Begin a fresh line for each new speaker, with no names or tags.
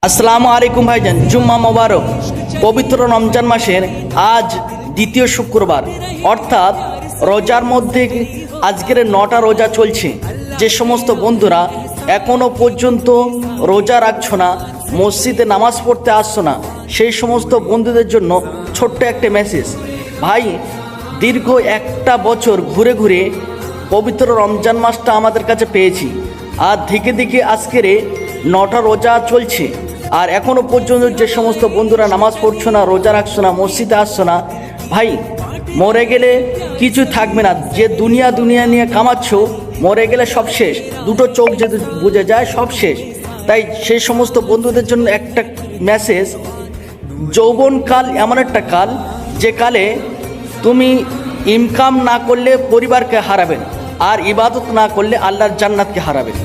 আসসালামু আলাইকুম ভাইজান, জুম্মা মোবারক। পবিত্র রমজান মাসের আজ দ্বিতীয় শুক্রবার, অর্থাৎ রোজার মধ্যে আজকের 9টা রোজা চলছে। যে সমস্ত বন্ধুরা এখনো পর্যন্ত রোজা রাখছো না, মসজিদে নামাজ পড়তে আসছো না, সেই সমস্ত বন্ধুদের জন্য ছোট্ট একটা মেসেজ। ভাই, দীর্ঘ একটা বছর ঘুরে ঘুরে পবিত্র রমজান মাসটা আমাদের কাছে পেয়েছি, আর দিকে দিকে আজকের 9টা রোজা চলছে। আর এখনও পর্যন্ত যে সমস্ত বন্ধুরা নামাজ পড়ছো না, রোজা রাখছো না, মসজিদে আসছো না, ভাই মরে গেলে কিছু থাকবে না। যে দুনিয়া নিয়ে কামাচ্ছ, মরে গেলে সব শেষ। দুটো চোখ যদি বুঝে যায় সব শেষ। তাই সেই সমস্ত বন্ধুদের জন্য একটা মেসেজ, যৌবনকাল এমন একটা কাল যে কালে তুমি ইনকাম না করলে পরিবারকে হারাবেন, আর ইবাদত না করলে আল্লাহর জান্নাতকে হারাবেন।